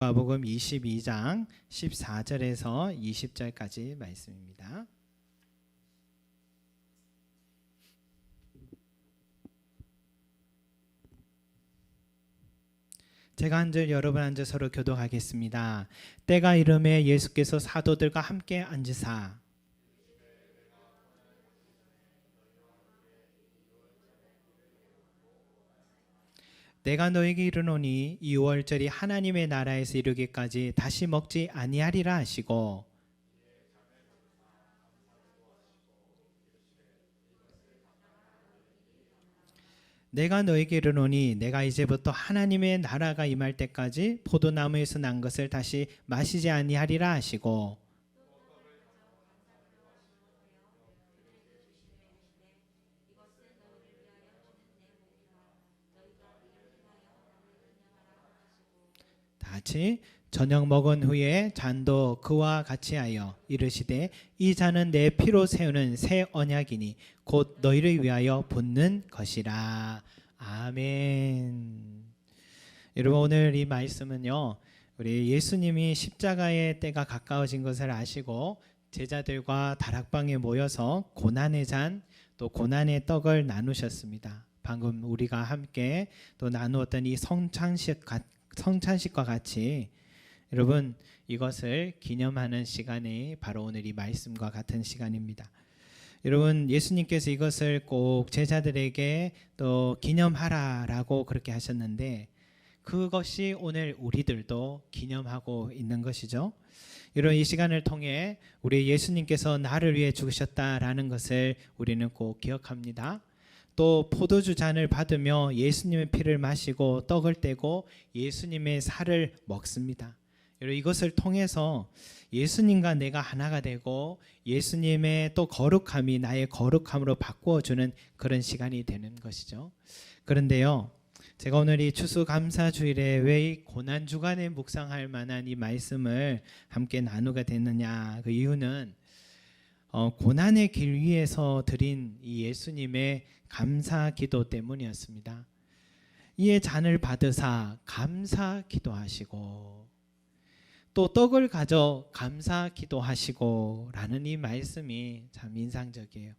마가복음 22장 14절에서 20절까지 말씀입니다. 제가 한 절 여러분 한 절 서로 교독하겠습니다. 때가 이르매 예수께서 사도들과 함께 앉으사 내가 너에게 이르노니 이 유월절이 하나님의 나라에서 이르기까지 다시 먹지 아니하리라 하시고 내가 너에게 이르노니 내가 이제부터 하나님의 나라가 임할 때까지 포도나무에서 난 것을 다시 마시지 아니하리라 하시고 같이 저녁 먹은 후에 잔도 그와 같이 하여 이르시되 이 잔은 내 피로 세우는 새 언약이니 곧 너희를 위하여 붓는 것이라. 아멘. 여러분 오늘 이 말씀은요, 우리 예수님이 십자가의 때가 가까워진 것을 아시고 제자들과 다락방에 모여서 고난의 잔 또 고난의 떡을 나누셨습니다. 방금 우리가 함께 또 나누었던 이 성찬식과 같이 여러분 이것을 기념하는 시간이 바로 오늘 이 말씀과 같은 시간입니다. 여러분 예수님께서 이것을 꼭 제자들에게 또 기념하라라고 그렇게 하셨는데 그것이 오늘 우리들도 기념하고 있는 것이죠. 여러분 이 시간을 통해 우리 예수님께서 나를 위해 죽으셨다라는 것을 우리는 꼭 기억합니다. 또 포도주 잔을 받으며 예수님의 피를 마시고 떡을 떼고 예수님의 살을 먹습니다. 여러분 이것을 통해서 예수님과 내가 하나가 되고 예수님의 또 거룩함이 나의 거룩함으로 바꾸어주는 그런 시간이 되는 것이죠. 그런데요, 제가 오늘 이 추수감사주일에 왜 이 고난주간에 묵상할 만한 이 말씀을 함께 나누게 됐느냐, 그 이유는 고난의 길 위에서 드린 이 예수님의 감사 기도 때문이었습니다. 이에 잔을 받으사 감사 기도하시고 또 떡을 가져 감사 기도하시고 라는 이 말씀이 참 인상적이에요.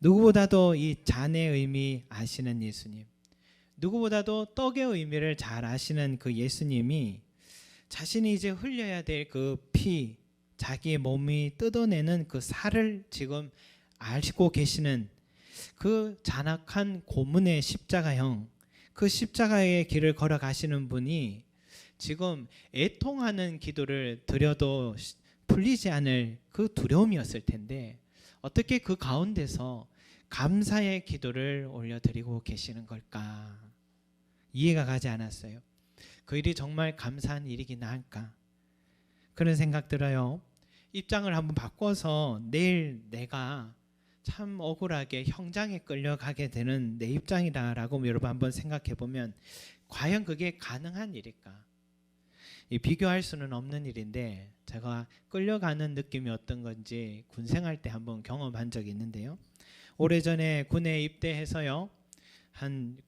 누구보다도 이 잔의 의미 아시는 예수님, 누구보다도 떡의 의미를 잘 아시는 그 예수님이 자신이 이제 흘려야 될 그 피, 자기의 몸이 뜯어내는 그 살을 지금 알고 계시는 그 잔악한 고문의 십자가형, 그 십자가의 길을 걸어가시는 분이 지금 애통하는 기도를 드려도 풀리지 않을 그 두려움이었을 텐데 어떻게 그 가운데서 감사의 기도를 올려드리고 계시는 걸까? 이해가 가지 않았어요. 그 일이 정말 감사한 일이긴 할까? 그런 생각 들어요. 입장을 한번 바꿔서 내일 내가 참 억울하게 형장에 끌려가게 되는 내 입장이다라고 여러분 한번 생각해 보면 과연 그게 가능한 일일까? 비교할 수는 없는 일인데 제가 끌려가는 느낌이 어떤 건지 군 생활 때 한번 경험한 적이 있는데요. 오래전에 군에 입대해서요, 한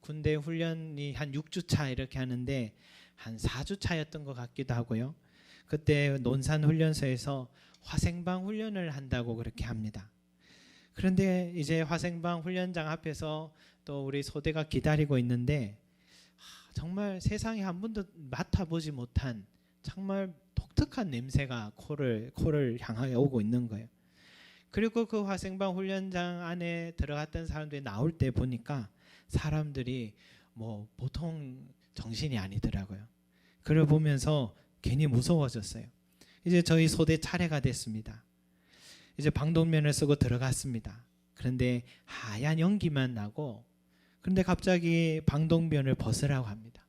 군대 훈련이 한 6주 차 이렇게 하는데 한 4주 차였던 것 같기도 하고요. 그때 논산 훈련소에서 화생방 훈련을 한다고 그렇게 합니다. 그런데 이제 화생방 훈련장 앞에서 또 우리 소대가 기다리고 있는데 정말 세상에 한 번도 맡아보지 못한 정말 독특한 냄새가 코를 향하여 오고 있는 거예요. 그리고 그 화생방 훈련장 안에 들어갔던 사람들이 나올 때 보니까 사람들이 뭐 보통 정신이 아니더라고요. 그걸 보면서 괜히 무서워졌어요. 이제 저희 소대 차례가 됐습니다. 이제 방독면을 쓰고 들어갔습니다. 그런데 하얀 연기만 나고, 그런데 갑자기 방독면을 벗으라고 합니다.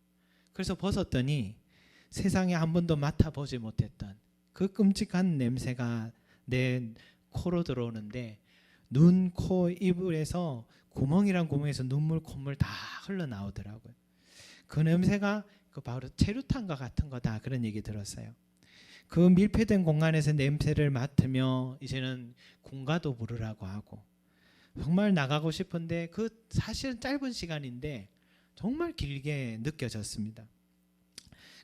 그래서 벗었더니 세상에 한 번도 맡아보지 못했던 그 끔찍한 냄새가 내 코로 들어오는데 눈, 코, 입에서 구멍이란 구멍에서 눈물, 콧물 다 흘러나오더라고요. 그 냄새가 바로 체류탄과 같은 거다, 그런 얘기 들었어요. 그 밀폐된 공간에서 냄새를 맡으며 이제는 군가도 부르라고 하고 정말 나가고 싶은데 사실은 짧은 시간인데 정말 길게 느껴졌습니다.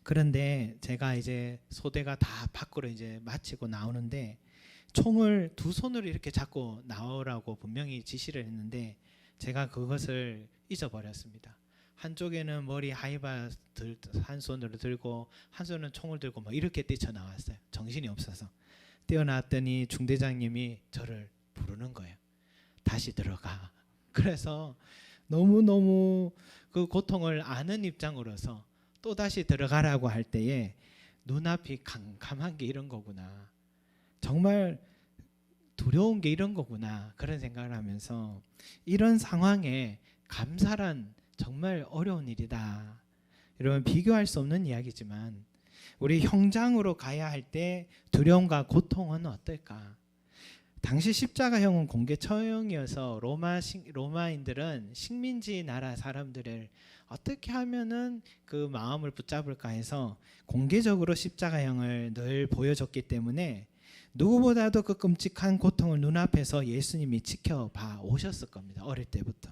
그런데 제가 이제 소대가 다 밖으로 이제 마치고 나오는데 총을 두 손으로 이렇게 잡고 나오라고 분명히 지시를 했는데 제가 그것을 잊어버렸습니다. 한쪽에는 머리 하이바 한 손으로 들고 한 손은 총을 들고 뭐 이렇게 뛰쳐나왔어요. 정신이 없어서. 뛰어나왔더니 중대장님이 저를 부르는 거예요. 다시 들어가. 그래서 너무너무 그 고통을 아는 입장으로서 또 다시 들어가라고 할 때에 눈앞이 캄캄한 게 이런 거구나. 정말 두려운 게 이런 거구나. 그런 생각을 하면서 이런 상황에 감사란 정말 어려운 일이다. 여러분 비교할 수 없는 이야기지만 우리 형장으로 가야 할 때 두려움과 고통은 어떨까? 당시 십자가형은 공개 처형이어서 로마인들은 식민지 나라 사람들을 어떻게 하면은 그 마음을 붙잡을까 해서 공개적으로 십자가형을 늘 보여줬기 때문에 누구보다도 그 끔찍한 고통을 눈앞에서 예수님이 지켜봐 오셨을 겁니다. 어릴 때부터.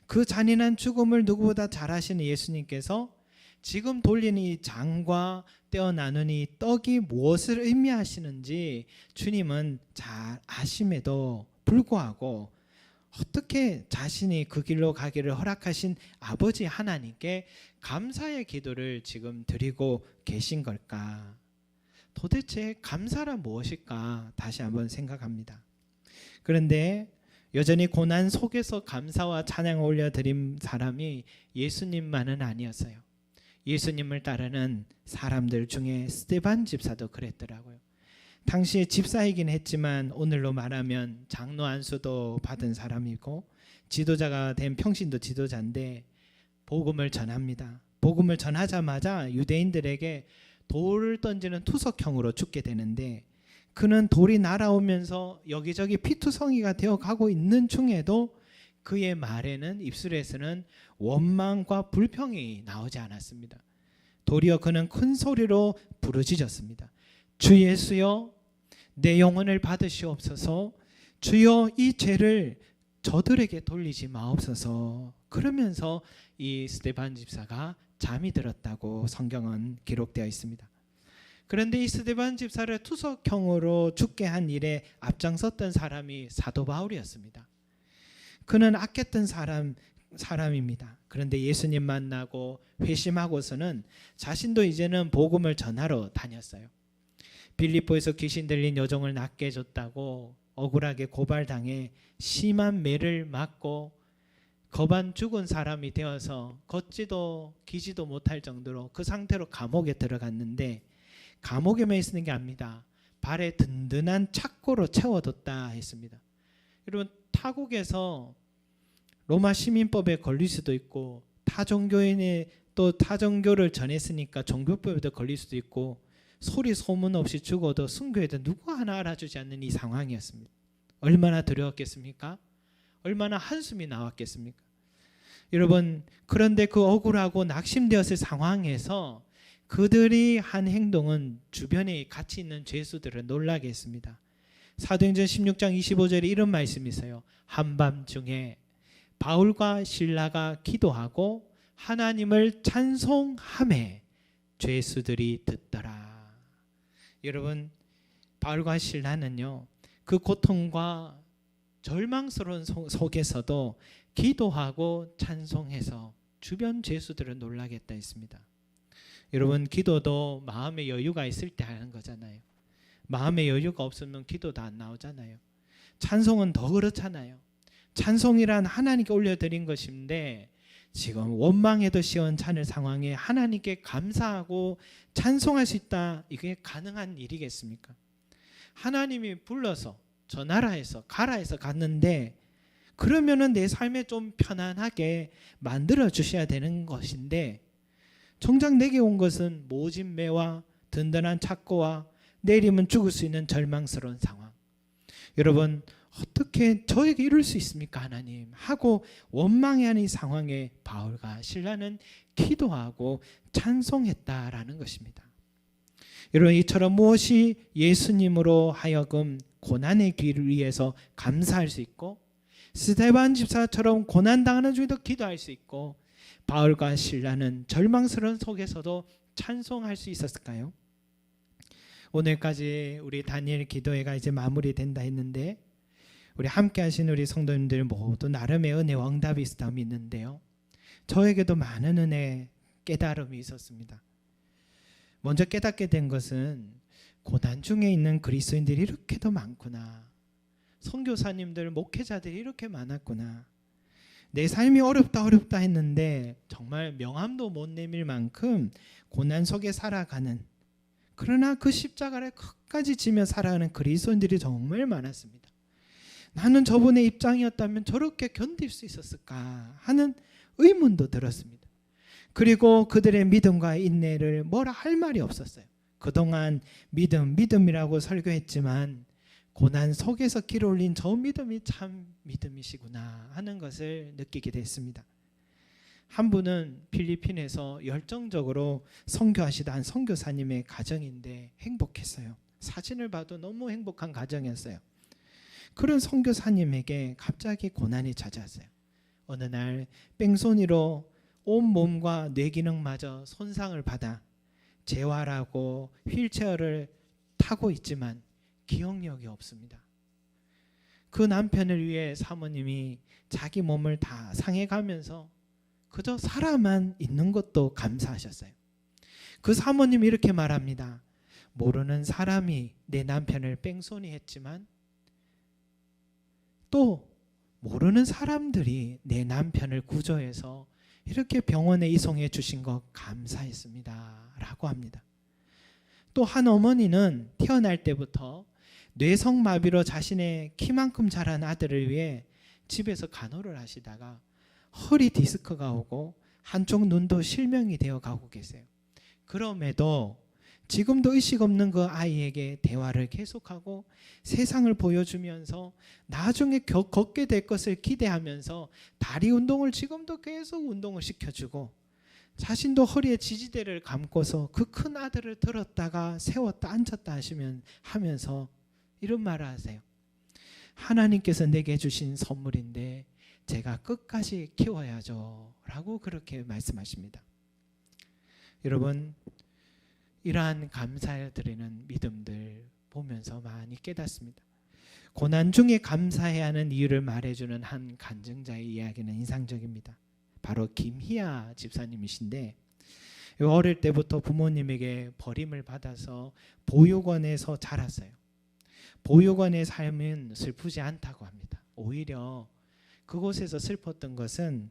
그 잔인한 죽음을 누구보다 잘 아시는 예수님께서 지금 돌리는 이 장과 떼어 나눈 이 떡이 무엇을 의미하시는지 주님은 잘 아심에도 불구하고 어떻게 자신이 그 길로 가기를 허락하신 아버지 하나님께 감사의 기도를 지금 드리고 계신 걸까? 도대체 감사란 무엇일까? 다시 한번 생각합니다. 그런데 여전히 고난 속에서 감사와 찬양을 올려드린 사람이 예수님만은 아니었어요. 예수님을 따르는 사람들 중에 스데반 집사도 그랬더라고요. 당시에 집사이긴 했지만 오늘로 말하면 장로 안수도 받은 사람이고 지도자가 된 평신도 지도자인데 복음을 전합니다. 복음을 전하자마자 유대인들에게 돌을 던지는 투석형으로 죽게 되는데 그는 돌이 날아오면서 여기저기 피투성이가 되어가고 있는 중에도 그의 말에는 입술에서는 원망과 불평이 나오지 않았습니다. 도리어 그는 큰 소리로 부르짖었습니다. 주 예수여 내 영혼을 받으시옵소서. 주여 이 죄를 저들에게 돌리지 마옵소서. 그러면서 이 스데반 집사가 잠이 들었다고 성경은 기록되어 있습니다. 그런데 이 스데반 집사를 투석형으로 죽게 한 일에 앞장섰던 사람이 사도 바울이었습니다. 그는 악했던 사람입니다. 그런데 예수님 만나고 회심하고서는 자신도 이제는 복음을 전하러 다녔어요. 빌립보에서 귀신 들린 여종을 낫게 해줬다고 억울하게 고발당해 심한 매를 맞고 거반 죽은 사람이 되어서 걷지도 기지도 못할 정도로 그 상태로 감옥에 들어갔는데 감옥에만 있는 게 아닙니다. 발에 든든한 착고로 채워뒀다 했습니다. 여러분 타국에서 로마 시민법에 걸릴 수도 있고 타종교인이 또 타종교를 전했으니까 종교법에도 걸릴 수도 있고 소리 소문 없이 죽어도 순교해도 누구 하나 알아주지 않는 이 상황이었습니다. 얼마나 두려웠겠습니까? 얼마나 한숨이 나왔겠습니까? 여러분 그런데 그 억울하고 낙심되었을 상황에서 그들이 한 행동은 주변에 같이 있는 죄수들을 놀라게 했습니다. 사도행전 16장 25절에 이런 말씀이 있어요. 한밤중에 바울과 실라가 기도하고 하나님을 찬송하매 죄수들이 듣더라. 여러분 바울과 실라는요 그 고통과 절망스러운 속에서도 기도하고 찬송해서 주변 죄수들을 놀라게 했다 했습니다. 여러분 기도도 마음의 여유가 있을 때 하는 거잖아요. 마음의 여유가 없으면 기도도 안 나오잖아요. 찬송은 더 그렇잖아요. 찬송이란 하나님께 올려드린 것인데 지금 원망에도 시원찮을 상황에 하나님께 감사하고 찬송할 수 있다. 이게 가능한 일이겠습니까? 하나님이 불러서 저 나라에서 가라 해서 갔는데 그러면은 내 삶에 좀 편안하게 만들어 주셔야 되는 것인데 정작 내게 온 것은 모진 매와 든든한 착고와 내일이면 죽을 수 있는 절망스러운 상황. 여러분 어떻게 저에게 이럴 수 있습니까 하나님 하고 원망해하는 이 상황에 바울과 실라는 기도하고 찬송했다라는 것입니다. 여러분 이처럼 무엇이 예수님으로 하여금 고난의 길을 위해서 감사할 수 있고 스데반 집사처럼 고난당하는 중에도 기도할 수 있고 바울과 실라는 절망스러운 속에서도 찬송할 수 있었을까요? 오늘까지 우리 다니엘 기도회가 이제 마무리된다 했는데 우리 함께 하신 우리 성도님들 모두 나름의 은혜와 응답이 있었다 믿는데요. 저에게도 많은 은혜, 깨달음이 있었습니다. 먼저 깨닫게 된 것은 고난 중에 있는 그리스도인들이 이렇게도 많구나. 선교사님들, 목회자들이 이렇게 많았구나. 내 삶이 어렵다 했는데 정말 명함도 못 내밀 만큼 고난 속에 살아가는, 그러나 그 십자가를 끝까지 지며 살아가는 그리스도인들이 정말 많았습니다. 나는 저분의 입장이었다면 저렇게 견딜 수 있었을까 하는 의문도 들었습니다. 그리고 그들의 믿음과 인내를 뭐라 할 말이 없었어요. 그동안 믿음이라고 설교했지만 고난 속에서 길 올린 저 믿음이 참 믿음이시구나 하는 것을 느끼게 됐습니다. 한 분은 필리핀에서 열정적으로 선교하시던 한 선교사님의 가정인데 행복했어요. 사진을 봐도 너무 행복한 가정이었어요. 그런 선교사님에게 갑자기 고난이 찾아왔어요. 어느 날 뺑소니로 온 몸과 뇌 기능마저 손상을 받아 재활하고 휠체어를 타고 있지만 기억력이 없습니다. 그 남편을 위해 사모님이 자기 몸을 다 상해가면서 그저 살아만 있는 것도 감사하셨어요. 그 사모님이 이렇게 말합니다. 모르는 사람이 내 남편을 뺑소니 했지만 또 모르는 사람들이 내 남편을 구조해서 이렇게 병원에 이송해 주신 것 감사했습니다 라고 합니다. 또 한 어머니는 태어날 때부터 뇌성마비로 자신의 키만큼 자란 아들을 위해 집에서 간호를 하시다가 허리 디스크가 오고 한쪽 눈도 실명이 되어 가고 계세요. 그럼에도 지금도 의식 없는 그 아이에게 대화를 계속하고 세상을 보여주면서 나중에 걷게 될 것을 기대하면서 다리 운동을 지금도 계속 운동을 시켜주고 자신도 허리에 지지대를 감고서 그 큰 아들을 들었다가 세웠다 앉혔다 하면서 이런 말을 하세요. 하나님께서 내게 주신 선물인데 제가 끝까지 키워야죠 라고 그렇게 말씀하십니다. 여러분, 이러한 감사드리는 믿음들 보면서 많이 깨닫습니다. 고난 중에 감사해야 하는 이유를 말해주는 한 간증자의 이야기는 인상적입니다. 바로 김희아 집사님이신데 어릴 때부터 부모님에게 버림을 받아서 보육원에서 자랐어요. 보육원의 삶은 슬프지 않다고 합니다. 오히려 그곳에서 슬펐던 것은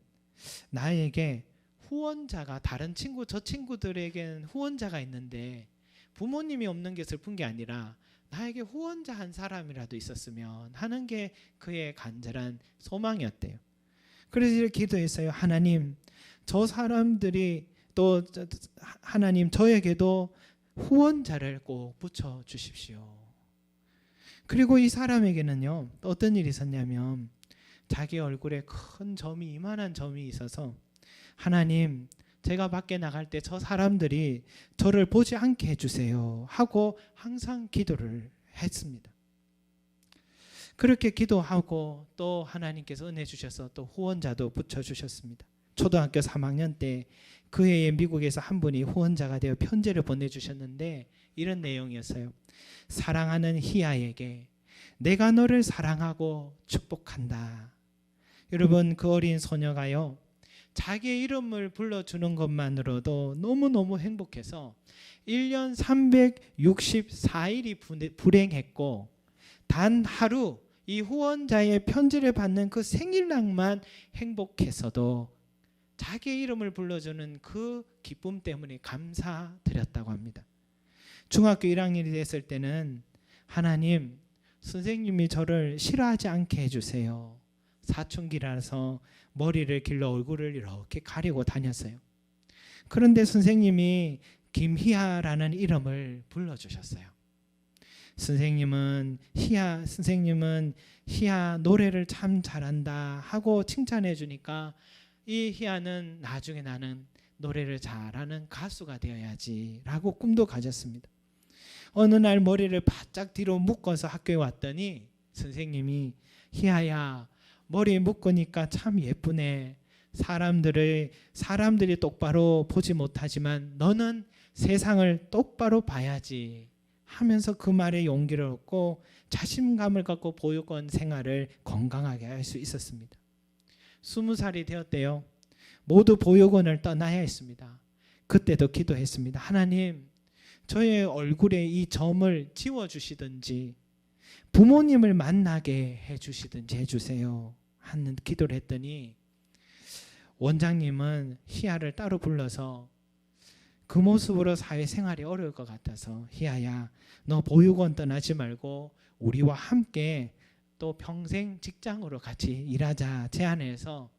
나에게 후원자가 다른 친구, 저 친구들에게는 후원자가 있는데 부모님이 없는 게 슬픈 게 아니라 나에게 후원자 한 사람이라도 있었으면 하는 게 그의 간절한 소망이었대요. 그래서 이렇게 기도했어요. 하나님, 저 사람들이 또 하나님 저에게도 후원자를 꼭 붙여 주십시오. 그리고 이 사람에게는요, 어떤 일이 있었냐면 자기 얼굴에 큰 점이, 이만한 점이 있어서 하나님, 제가 밖에 나갈 때 저 사람들이 저를 보지 않게 해주세요 하고 항상 기도를 했습니다. 그렇게 기도하고 또 하나님께서 은혜 주셔서 또 후원자도 붙여주셨습니다. 초등학교 3학년 때 그 해에 미국에서 한 분이 후원자가 되어 편지를 보내주셨는데 이런 내용이었어요. 사랑하는 희아에게 내가 너를 사랑하고 축복한다. 여러분, 그 어린 소녀가요, 자기의 이름을 불러주는 것만으로도 너무너무 행복해서 1년 364일이 불행했고 단 하루 이 후원자의 편지를 받는 그 생일날만 행복했어도 자기의 이름을 불러주는 그 기쁨 때문에 감사드렸다고 합니다. 중학교 1학년이 됐을 때는 하나님, 선생님이 저를 싫어하지 않게 해주세요. 사춘기라서 머리를 길러 얼굴을 이렇게 가리고 다녔어요. 그런데 선생님이 김희아라는 이름을 불러주셨어요. 선생님은 희아 노래를 참 잘한다 하고 칭찬해 주니까 이 희아는 나중에 나는 노래를 잘하는 가수가 되어야지 라고 꿈도 가졌습니다. 어느 날 머리를 바짝 뒤로 묶어서 학교에 왔더니 선생님이 희아야, 머리에 묶으니까 참 예쁘네. 사람들이 똑바로 보지 못하지만 너는 세상을 똑바로 봐야지 하면서 그 말에 용기를 얻고 자신감을 갖고 보육원 생활을 건강하게 할 수 있었습니다. 20살이 되었대요. 모두 보육원을 떠나야 했습니다. 그때도 기도했습니다. 하나님, 저의 얼굴에 이 점을 지워주시든지 부모님을 만나게 해주시든지 해주세요 하는 기도를 했더니 원장님은 희아를 따로 불러서 그 모습으로 사회생활이 어려울 것 같아서 희아야, 너 보육원 떠나지 말고 우리와 함께 또 평생 직장으로 같이 일하자 제안해서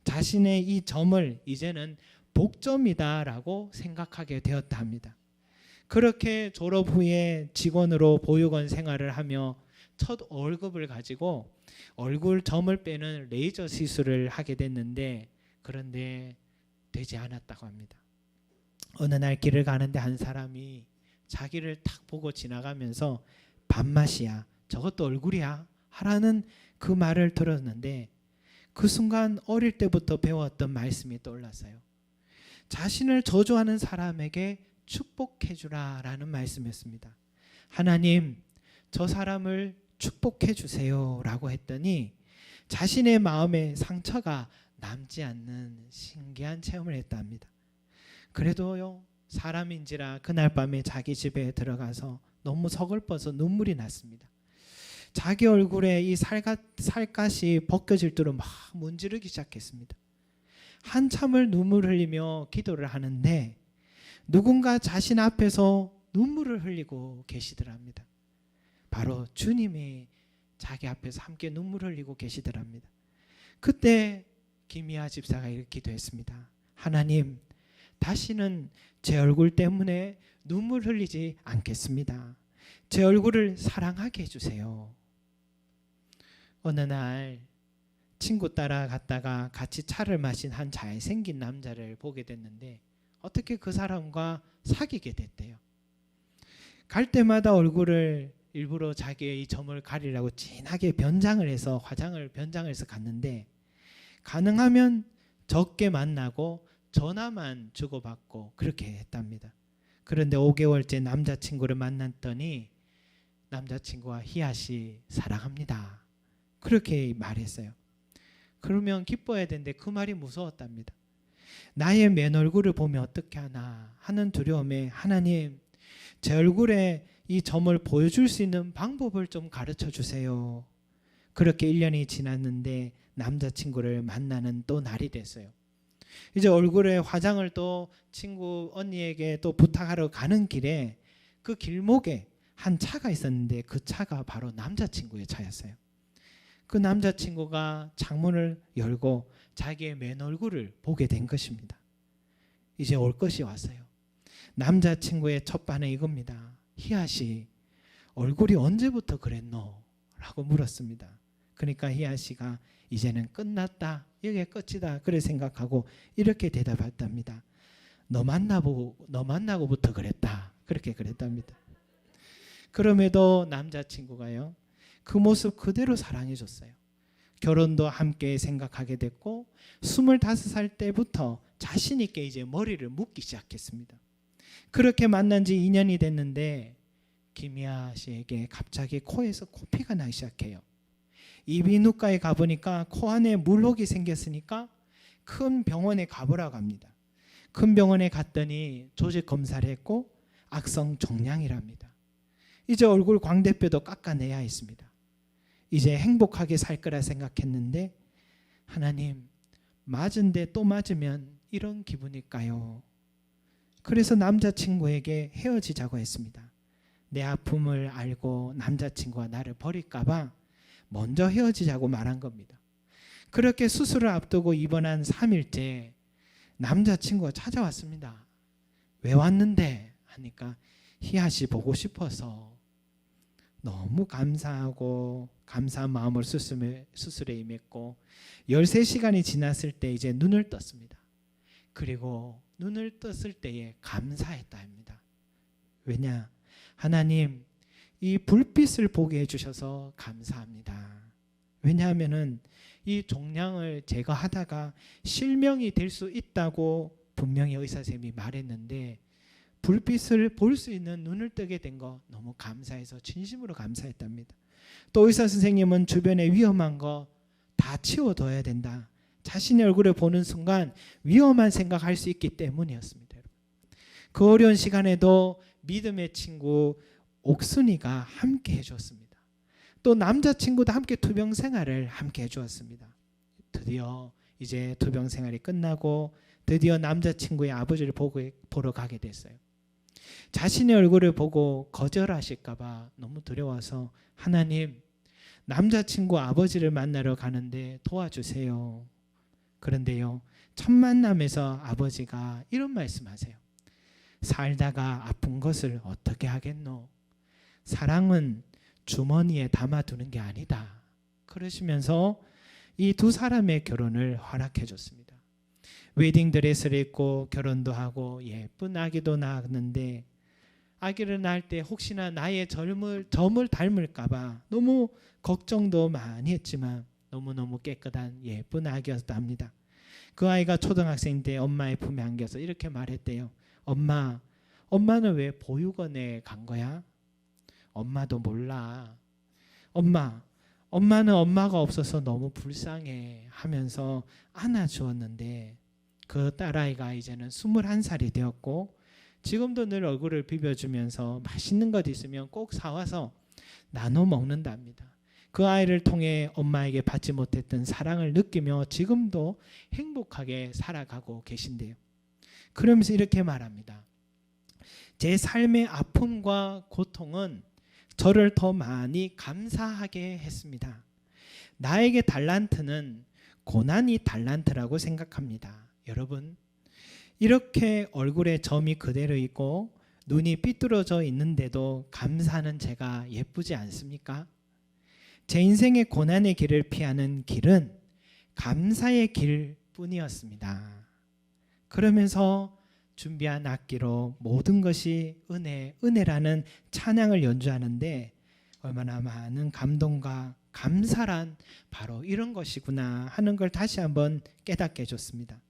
자신의 이 점을 이제는 복점이다라고 생각하게 되었다 합니다. 그렇게 졸업 후에 직원으로 보육원 생활을 하며 첫 월급을 가지고 얼굴 점을 빼는 레이저 시술을 하게 됐는데 그런데 되지 않았다고 합니다. 어느 날 길을 가는데 한 사람이 자기를 탁 보고 지나가면서 밥맛이야, 저것도 얼굴이야 하라는 그 말을 들었는데 그 순간 어릴 때부터 배웠던 말씀이 떠올랐어요. 자신을 저주하는 사람에게 축복해 주라라는 말씀이었습니다. 하나님, 저 사람을 축복해 주세요라고 했더니 자신의 마음에 상처가 남지 않는 신기한 체험을 했다 합니다. 그래도요, 사람인지라 그날 밤에 자기 집에 들어가서 너무 서글퍼서 눈물이 났습니다. 자기 얼굴에 이 살갗이 벗겨질 대로 막 문지르기 시작했습니다. 한참을 눈물 흘리며 기도를 하는데 누군가 자신 앞에서 눈물을 흘리고 계시더랍니다. 바로 주님이 자기 앞에서 함께 눈물 흘리고 계시더랍니다. 그때 김희아 집사가 이렇게 기도했습니다. 하나님, 다시는 제 얼굴 때문에 눈물 흘리지 않겠습니다. 제 얼굴을 사랑하게 해주세요. 어느 날 친구 따라 갔다가 같이 차를 마신 한 잘생긴 남자를 보게 됐는데 어떻게 그 사람과 사귀게 됐대요. 갈 때마다 얼굴을 일부러 자기의 이 점을 가리려고 진하게 변장을 해서 화장을 변장을 해서 갔는데 가능하면 적게 만나고 전화만 주고받고 그렇게 했답니다. 그런데 5개월째 남자친구를 만났더니 남자친구와 희아씨 사랑합니다 그렇게 말했어요. 그러면 기뻐해야 되는데 그 말이 무서웠답니다. 나의 맨 얼굴을 보면 어떻게 하나 하는 두려움에 하나님, 제 얼굴에 이 점을 보여줄 수 있는 방법을 좀 가르쳐 주세요. 그렇게 1년이 지났는데 남자친구를 만나는 또 날이 됐어요. 이제 얼굴에 화장을 또 친구 언니에게 또 부탁하러 가는 길에 그 길목에 한 차가 있었는데 그 차가 바로 남자친구의 차였어요. 그 남자친구가 창문을 열고 자기의 맨 얼굴을 보게 된 것입니다. 이제 올 것이 왔어요. 남자친구의 첫 반응 이겁니다. 희아씨, 얼굴이 언제부터 그랬노? 라고 물었습니다. 그러니까 희아씨가 이제는 끝났다, 이게 끝이다 그래 생각하고 이렇게 대답했답니다. 너 만나고부터 그랬다, 그렇게 그랬답니다. 그럼에도 남자친구가요, 그 모습 그대로 사랑해 줬어요. 결혼도 함께 생각하게 됐고 25살 때부터 자신 있게 이제 머리를 묶기 시작했습니다. 그렇게 만난 지 2년이 됐는데 김희아 씨에게 갑자기 코에서 코피가 나기 시작해요. 이비인후과에 가보니까 코 안에 물혹이 생겼으니까 큰 병원에 가보라고 합니다. 큰 병원에 갔더니 조직 검사를 했고 악성 종양이랍니다. 이제 얼굴 광대뼈도 깎아내야 했습니다. 이제 행복하게 살 거라 생각했는데 하나님, 맞은데 또 맞으면 이런 기분일까요? 그래서 남자친구에게 헤어지자고 했습니다. 내 아픔을 알고 남자친구가 나를 버릴까 봐 먼저 헤어지자고 말한 겁니다. 그렇게 수술을 앞두고 입원한 3일째 남자친구가 찾아왔습니다. 왜 왔는데? 하니까 희아씨 보고 싶어서 너무 감사하고 감사한 마음으로 수술에 임했고 13시간이 지났을 때 이제 눈을 떴습니다. 그리고 눈을 떴을 때에 감사했다 합니다. 왜냐? 하나님, 이 불빛을 보게 해주셔서 감사합니다. 왜냐하면은 이 종양을 제거하다가 실명이 될 수 있다고 분명히 의사 선생님이 말했는데 불빛을 볼 수 있는 눈을 뜨게 된 거 너무 감사해서 진심으로 감사했답니다. 또 의사 선생님은 주변에 위험한 거 다 치워둬야 된다. 자신의 얼굴을 보는 순간 위험한 생각할 수 있기 때문이었습니다. 그 어려운 시간에도 믿음의 친구 옥순이가 함께 해주었습니다. 또 남자친구도 함께 투병 생활을 함께 해주었습니다. 드디어 이제 투병 생활이 끝나고 드디어 남자친구의 아버지를 보러 가게 됐어요. 자신의 얼굴을 보고 거절하실까 봐 너무 두려워서 하나님, 남자친구 아버지를 만나러 가는데 도와주세요. 그런데요, 첫 만남에서 아버지가 이런 말씀하세요. 살다가 아픈 것을 어떻게 하겠노? 사랑은 주머니에 담아두는 게 아니다. 그러시면서 이 두 사람의 결혼을 허락해 줬습니다. 웨딩드레스를 입고 결혼도 하고 예쁜 아기도 낳았는데, 아기를 낳을 때 혹시나 나의 점을 닮을까 봐 너무 걱정도 많이 했지만 너무너무 깨끗한 예쁜 아기였답니다. 그 아이가 초등학생 때 엄마의 품에 안겨서 이렇게 말했대요. 엄마는 왜 보육원에 간 거야? 엄마도 몰라. 엄마는 엄마가 없어서 너무 불쌍해 하면서 안아주었는데, 그 딸아이가 이제는 21살이 되었고 지금도 늘 얼굴을 비벼주면서 맛있는 것 있으면 꼭 사와서 나눠 먹는답니다. 그 아이를 통해 엄마에게 받지 못했던 사랑을 느끼며 지금도 행복하게 살아가고 계신데요. 그러면서 이렇게 말합니다. 제 삶의 아픔과 고통은 저를 더 많이 감사하게 했습니다. 나에게 달란트는 고난이 달란트라고 생각합니다. 여러분, 이렇게 얼굴에 점이 그대로 있고 눈이 삐뚤어져 있는데도 감사하는 제가 예쁘지 않습니까? 제 인생의 고난의 길을 피하는 길은 감사의 길뿐이었습니다. 그러면서 준비한 악기로 모든 것이 은혜라는 찬양을 연주하는데 얼마나 많은 감동과 감사란 바로 이런 것이구나 하는 걸 다시 한번 깨닫게 해줬습니다.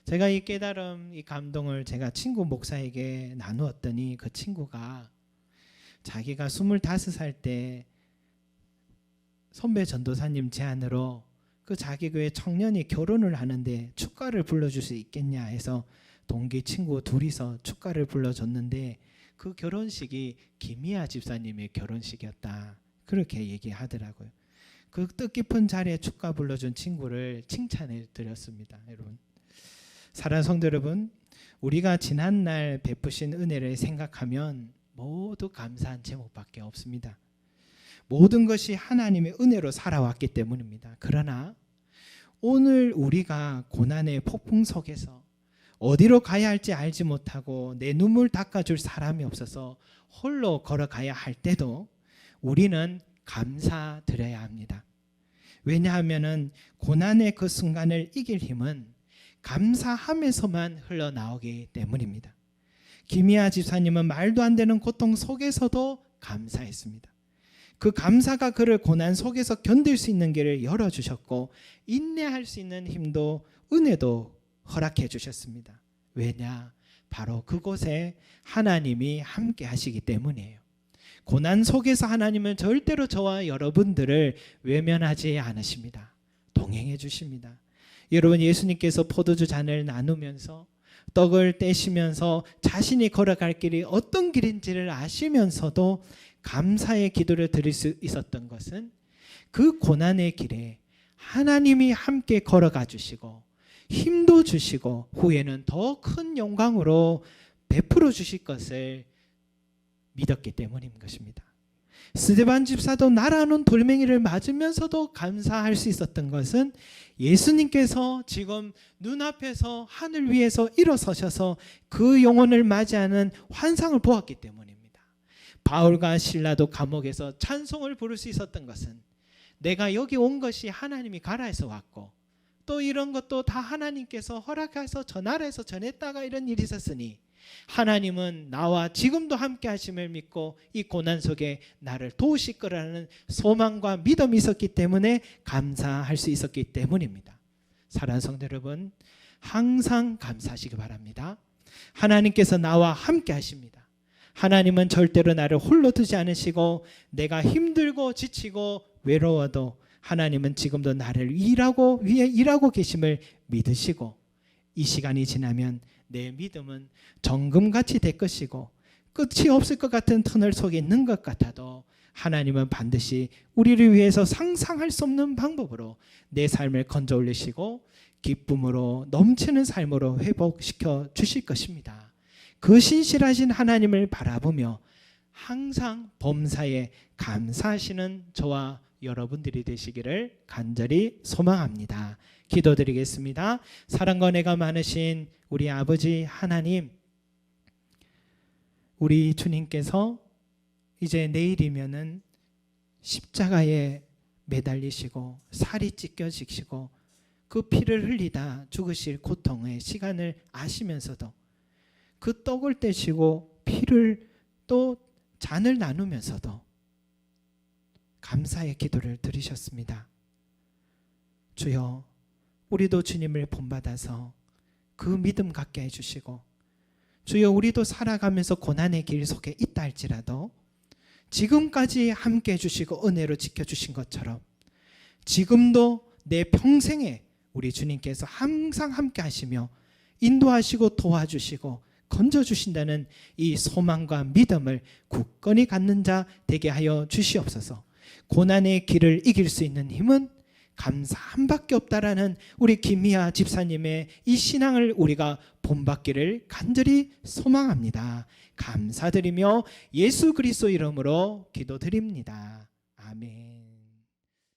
제가 이 깨달음, 이 감동을 제가 친구 목사에게 나누었더니 그 친구가 자기가 25살 때 선배 전도사님 제안으로 그 자기 교회 청년이 결혼을 하는데 축가를 불러줄 수 있겠냐 해서 동기 친구 둘이서 축가를 불러줬는데 그 결혼식이 김희아 집사님의 결혼식이었다. 그렇게 얘기하더라고요. 그 뜻깊은 자리에 축가 불러준 친구를 칭찬해 드렸습니다. 여러분, 사랑하는 성도 여러분, 우리가 지난날 베푸신 은혜를 생각하면 모두 감사한 제목밖에 없습니다. 모든 것이 하나님의 은혜로 살아왔기 때문입니다. 그러나 오늘 우리가 고난의 폭풍 속에서 어디로 가야 할지 알지 못하고 내 눈물 닦아줄 사람이 없어서 홀로 걸어가야 할 때도 우리는 감사드려야 합니다. 왜냐하면 고난의 그 순간을 이길 힘은 감사함에서만 흘러나오기 때문입니다. 김희아 집사님은 말도 안 되는 고통 속에서도 감사했습니다. 그 감사가 그를 고난 속에서 견딜 수 있는 길을 열어주셨고 인내할 수 있는 힘도 은혜도 허락해 주셨습니다. 왜냐? 바로 그곳에 하나님이 함께 하시기 때문이에요. 고난 속에서 하나님은 절대로 저와 여러분들을 외면하지 않으십니다. 동행해 주십니다. 여러분, 예수님께서 포도주 잔을 나누면서 떡을 떼시면서 자신이 걸어갈 길이 어떤 길인지를 아시면서도 감사의 기도를 드릴 수 있었던 것은 그 고난의 길에 하나님이 함께 걸어가 주시고 힘도 주시고 후에는 더 큰 영광으로 베풀어 주실 것을 믿었기 때문인 것입니다. 스데반 집사도 날아오는 돌멩이를 맞으면서도 감사할 수 있었던 것은 예수님께서 지금 눈앞에서 하늘 위에서 일어서셔서 그 영혼을 맞이하는 환상을 보았기 때문입니다. 바울과 실라도 감옥에서 찬송을 부를 수 있었던 것은 내가 여기 온 것이 하나님이 가라 해서 왔고 또 이런 것도 다 하나님께서 허락해서 저 나라에서 전했다가 이런 일이 있었으니 하나님은 나와 지금도 함께 하심을 믿고 이 고난 속에 나를 도우실 거라는 소망과 믿음이 있었기 때문에 감사할 수 있었기 때문입니다. 사랑하는 성도 여러분, 항상 감사하시기 바랍니다. 하나님께서 나와 함께 하십니다. 하나님은 절대로 나를 홀로 두지 않으시고 내가 힘들고 지치고 외로워도 하나님은 지금도 나를 위해 일하고 계심을 믿으시고 이 시간이 지나면 내 믿음은 정금같이 될 것이고 끝이 없을 것 같은 터널 속에 있는 것 같아도 하나님은 반드시 우리를 위해서 상상할 수 없는 방법으로 내 삶을 건져 올리시고 기쁨으로 넘치는 삶으로 회복시켜 주실 것입니다. 그 신실하신 하나님을 바라보며 항상 범사에 감사하시는 저와 여러분들이 되시기를 간절히 소망합니다. 기도드리겠습니다. 사랑과 은혜가 많으신 우리 아버지 하나님, 우리 주님께서 이제 내일이면은 십자가에 매달리시고 살이 찢겨지시고 그 피를 흘리다 죽으실 고통의 시간을 아시면서도 그 떡을 떼시고 피를 또 잔을 나누면서도 감사의 기도를 드리셨습니다. 주여, 우리도 주님을 본받아서 그 믿음 갖게 해주시고, 주여, 우리도 살아가면서 고난의 길 속에 있다 할지라도 지금까지 함께 해주시고 은혜로 지켜주신 것처럼 지금도 내 평생에 우리 주님께서 항상 함께 하시며 인도하시고 도와주시고 건져주신다는 이 소망과 믿음을 굳건히 갖는 자 되게 하여 주시옵소서. 고난의 길을 이길 수 있는 힘은 감사함밖에 없다라는 우리 김미아 집사님의 이 신앙을 우리가 본받기를 간절히 소망합니다. 감사드리며 예수 그리스도 이름으로 기도드립니다. 아멘.